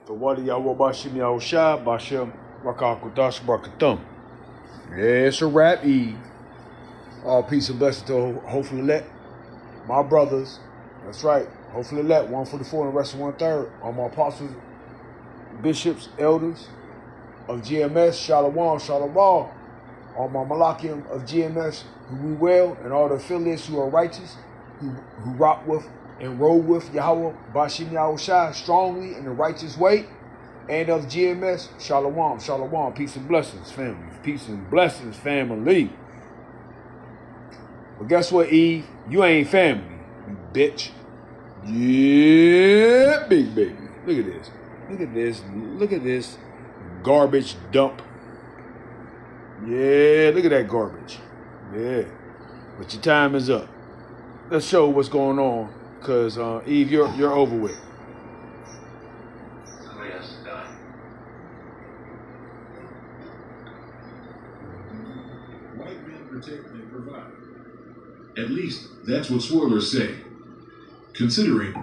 The Wadi Yawa Bashim Yahusha Bashim Rakakudash Barakatum. Yeah, it's a rap Eve. All peace and blessings to hopefully let my brothers. That's right. Hopefully let 144 and the rest of 1/3. All my apostles, bishops, elders of GMS, Shalom, Shalom. All my Malachium of GMS who we well, and all the affiliates who are righteous, who rock with and roll with Yahweh, Bashim Yahushai, strongly in the righteous way, and of GMS, Shalom, Shalom, peace and blessings, family. Peace and blessings, family. But guess what, Eve? You ain't family, you bitch. Yeah, big baby. Look at this. Look at this. Look at this garbage dump. Yeah, look at that garbage. Yeah. But your time is up. Let's show what's going on, because Eve, you're over with. Somebody has to die. White men protect and provide. At least that's what swirlers say. Considering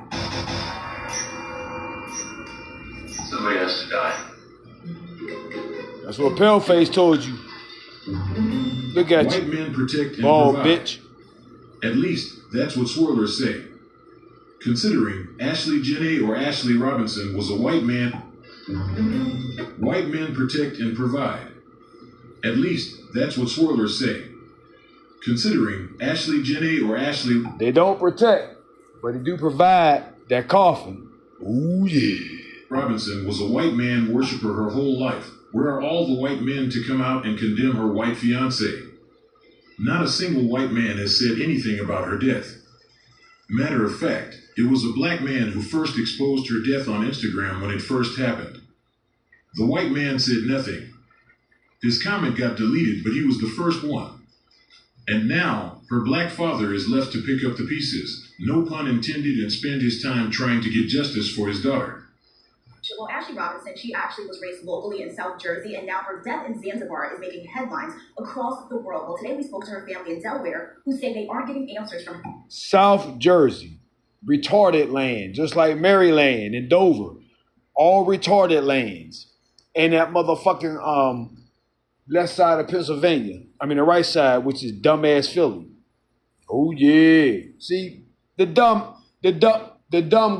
Somebody has to die. That's what Paleface told you. Look at white you, men protect and bald provide. bitch. At least that's what swirlers say. Considering Ashley Jenney or Ashley Robinson was a white man, white men protect and provide. At least that's what swirlers say. Considering Ashley Jenney or Ashley They don't protect, but they do provide that coffin. Ooh, yeah. Robinson was a white man worshiper her whole life. Where are all the white men to come out and condemn her white fiancé? Not a single white man has said anything about her death. Matter of fact, it was a black man who first exposed her death on Instagram when it first happened. The white man said nothing. His comment got deleted, but he was the first one. And now, her black father is left to pick up the pieces, no pun intended, and spend his time trying to get justice for his daughter. Well, Ashley Robinson, she actually was raised locally in South Jersey, and now her death in Zanzibar is making headlines across the world. Well, today we spoke to her family in Delaware, who say they aren't getting answers from her. South Jersey, retarded land, just like Maryland and Dover, all retarded lands. And that motherfucking left side of Pennsylvania, the right side, which is dumbass Philly. Oh yeah, see the dumb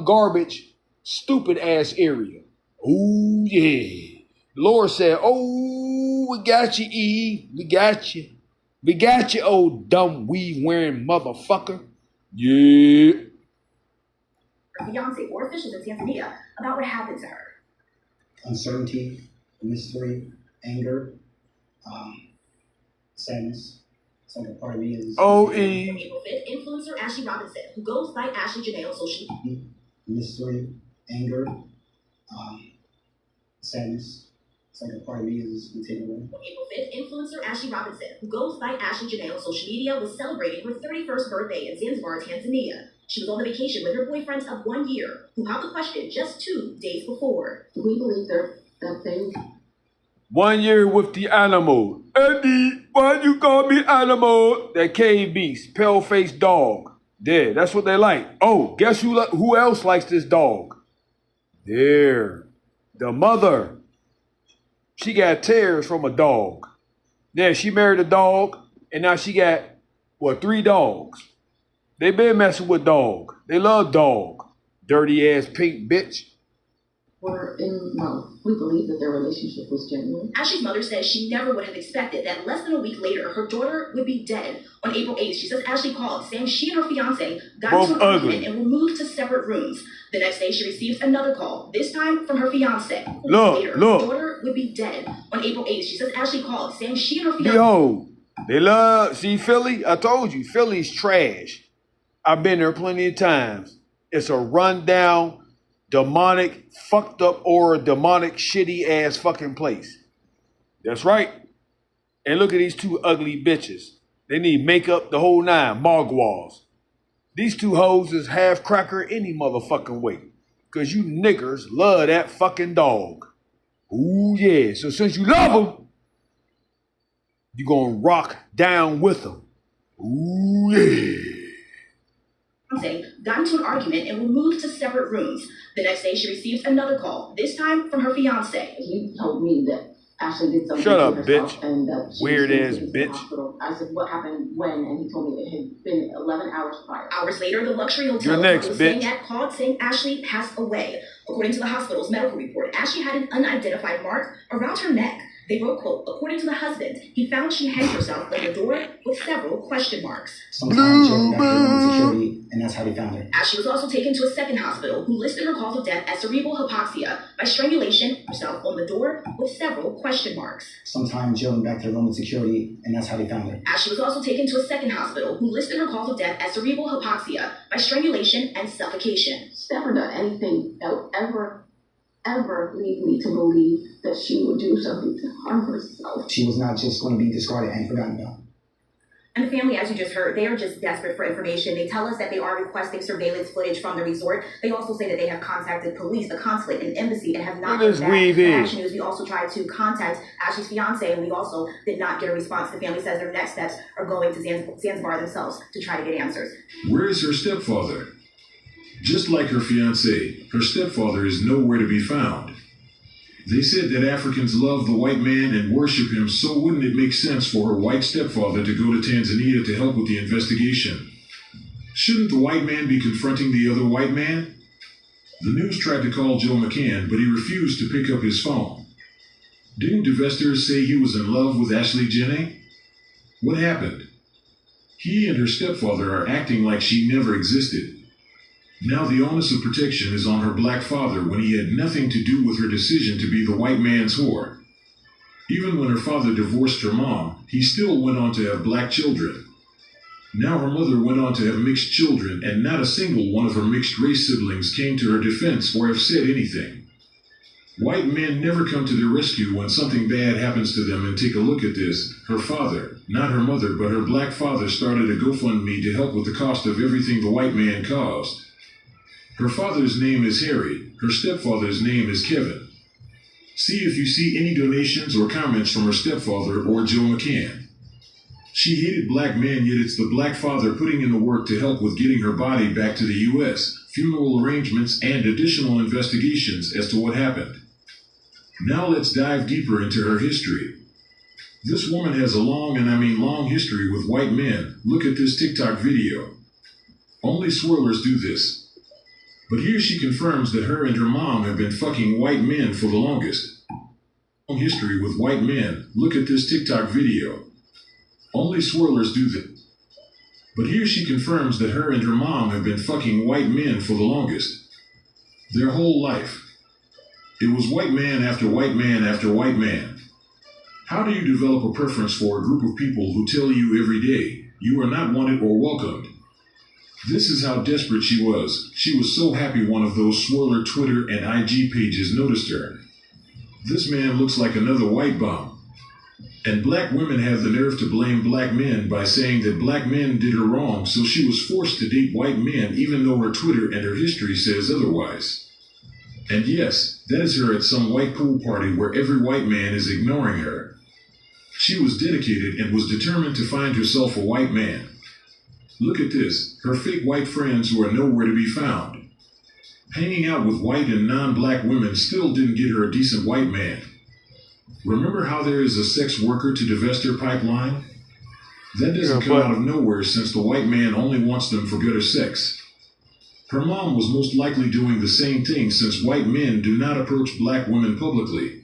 garbage, stupid ass area. Oh yeah, the Lord said, "Oh, we got you, Eve. We got you, old dumb weave wearing motherfucker." Yeah. Her fiance or officials in Tanzania about what happened to her. Uncertainty, mystery, anger, sadness. It's like a part of me is Oh, On Eve. April 5th, influencer Ashley Robinson, who goes by Ashley Janae on social media. mystery, anger, sadness. It's like a part of me is taken away. On April 5th, influencer Ashley Robinson, who goes by Ashley Janae on social media, was celebrating her 31st birthday in Zanzibar, Tanzania. She was on the vacation with her boyfriend of 1 year, who popped the question just 2 days before. Do we believe that thing? 1 year with the animal. Eddie, why you call me animal? That cave beast, pale-faced dog. There, that's what they like. Oh, guess who else likes this dog? There, the mother. She got tears from a dog. Then she married a dog, and now she got, 3 dogs. They been messing with dog. They love dog. Dirty ass pink bitch. We believe that their relationship was genuine. Ashley's mother says she never would have expected that less than a week later, her daughter would be dead. On April 8th, she says Ashley called, saying she and her fiance got Both into an ugly. argument and were moved to separate rooms. The next day, she receives another call, this time from her fiance. Look. Her daughter would be dead. On April 8th, she says Ashley called, saying she and her fiance... Behold, they love, see Philly? I told you, Philly's trash. I've been there plenty of times. It's a rundown, demonic, fucked up or demonic, shitty ass fucking place. That's right. And look at these 2 ugly bitches. They need makeup the whole 9, mogwals. These 2 hoes is half cracker any motherfucking way. Cause you niggers love that fucking dog. Ooh yeah, so since you love them, you gonna rock down with them. Ooh yeah. got into an argument and were moved to separate rooms. The next day, she received another call, this time from her fiance. He told me that Ashley did something Shut to up, herself bitch. and that she Weird was ass taken to the bitch. hospital. I said, what happened when? And he told me it had been 11 hours prior. Hours later, the luxury hotel You're next, was bitch. called saying Ashley passed away. According to the hospital's medical report, Ashley had an unidentified mark around her neck. They wrote, quote, according to the husband, he found she hanged herself on the door with several question marks. Sometimes Joe got her security, and that's how they found her. Ashley was also taken to a second hospital who listed her cause of death as cerebral hypoxia by strangulation, herself on the door with several question marks. Sometimes Joe went back to Roman security, and that's how they found her. Ashley was also taken to a second hospital who listed her cause of death as cerebral hypoxia by strangulation and suffocation. She's never done anything that would ever lead me to believe that she would do something to harm herself. She was not just going to be discarded and forgotten about. And the family, as you just heard, they are just desperate for information. They tell us that they are requesting surveillance footage from the resort. They also say that they have contacted police, the consulate, and embassy, and have not What is heard back. eVe? In Action News, we also tried to contact Ashley's fiance, and we also did not get a response. The family says their next steps are going to Zanzibar themselves to try to get answers. Where is her stepfather? Just like her fiancé, her stepfather is nowhere to be found. They said that Africans love the white man and worship him, so wouldn't it make sense for her white stepfather to go to Tanzania to help with the investigation? Shouldn't the white man be confronting the other white man? The news tried to call Joe McCann, but he refused to pick up his phone. Didn't DeVester say he was in love with Ashley Janney? What happened? He and her stepfather are acting like she never existed. Now the onus of protection is on her black father when he had nothing to do with her decision to be the white man's whore. Even when her father divorced her mom, he still went on to have black children. Now her mother went on to have mixed children, and not a single one of her mixed race siblings came to her defense or have said anything. White men never come to their rescue when something bad happens to them, and take a look at this. Her father, not her mother, but her black father, started a GoFundMe to help with the cost of everything the white man caused. Her father's name is Harry. Her stepfather's name is Kevin. See if you see any donations or comments from her stepfather or Joe McCann. She hated black men, yet it's the black father putting in the work to help with getting her body back to the U.S., funeral arrangements, and additional investigations as to what happened. Now let's dive deeper into her history. This woman has a long, and I mean long, history with white men. Look at this TikTok video. Only swirlers do this. But here she confirms that her and her mom have been fucking white men for the longest. Long history with white men. Look at this TikTok video. Only swirlers do this. But here she confirms that her and her mom have been fucking white men for the longest. Their whole life. It was white man after white man after white man. How do you develop a preference for a group of people who tell you every day you are not wanted or welcomed? This is how desperate she was. She was so happy one of those swirler Twitter and IG pages noticed her. This man looks like another white bum. And black women have the nerve to blame black men by saying that black men did her wrong, so she was forced to date white men even though her Twitter and her history says otherwise. And yes, that is her at some white pool party where every white man is ignoring her. She was dedicated and was determined to find herself a white man. Look at this, her fake white friends who are nowhere to be found. Hanging out with white and non-black women still didn't get her a decent white man. Remember how there is a sex worker to DeVester pipeline? That doesn't come out of nowhere since the white man only wants them for gutter sex. Her mom was most likely doing the same thing since white men do not approach black women publicly.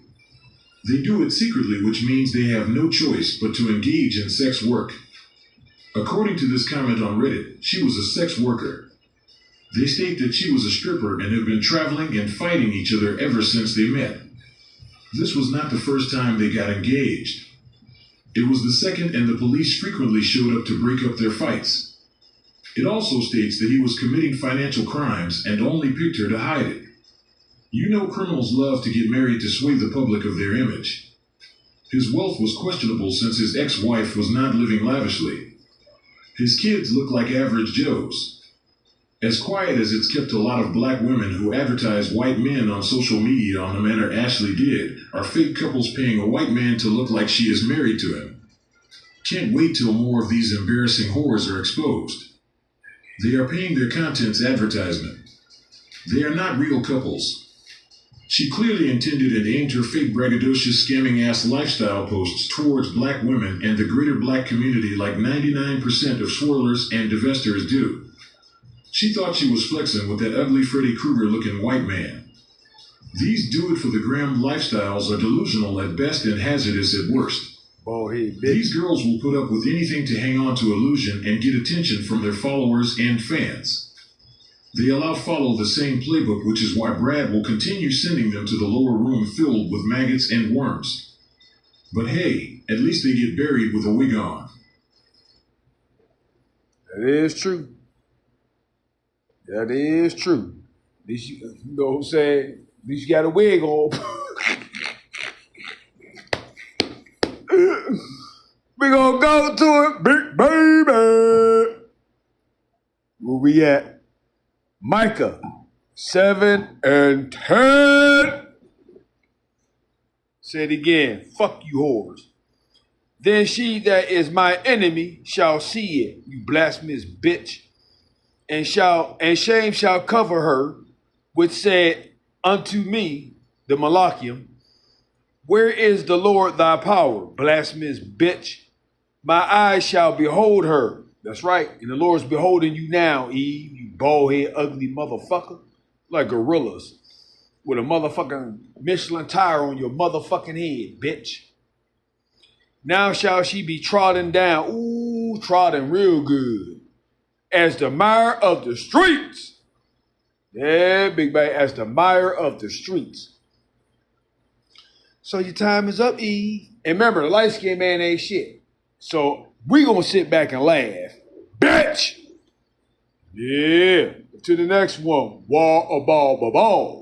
They do it secretly, which means they have no choice but to engage in sex work. According to this comment on Reddit, she was a sex worker. They state that she was a stripper and have been traveling and fighting each other ever since they met. This was not the first time they got engaged. It was the second, and the police frequently showed up to break up their fights. It also states that he was committing financial crimes and only picked her to hide it. You know criminals love to get married to sway the public of their image. His wealth was questionable since his ex-wife was not living lavishly. His kids look like average Joes. As quiet as it's kept a lot of black women who advertise white men on social media on the manner Ashley did are fake couples paying a white man to look like she is married to him. Can't wait till more of these embarrassing whores are exposed. They are paying their content's advertisement. They are not real couples. She clearly intended and aimed her fake braggadocious scamming-ass lifestyle posts towards black women and the greater black community like 99% of swirlers and divestors do. She thought she was flexing with that ugly Freddy Krueger-looking white man. These do-it-for-the-gram lifestyles are delusional at best and hazardous at worst. These girls will put up with anything to hang on to illusion and get attention from their followers and fans. They follow the same playbook, which is why Brad will continue sending them to the lower room filled with maggots and worms. But hey, at least they get buried with a wig on. That is true. That is true. At least you know what I'm saying? At least you got a wig on. We gonna go to it, big baby. Where we at? Micah 7 and 10. Say it again. Fuck you whores. Then she that is my enemy shall see it, you blasphemous bitch, and shame shall cover her, which said unto me, the Malachium, where is the Lord thy power, blasphemous bitch? My eyes shall behold her. That's right. And the Lord's beholding you now, Eve, you bald-head, ugly motherfucker. Like gorillas with a motherfucking Michelin tire on your motherfucking head, bitch. Now shall she be trodden down. Ooh, trodden real good. As the mire of the streets. Yeah, big baby, as the mire of the streets. So your time is up, Eve. And remember, the light-skinned man ain't shit. So we gonna sit back and laugh. Bitch! Yeah. To the next one. Wah a ball ba ball.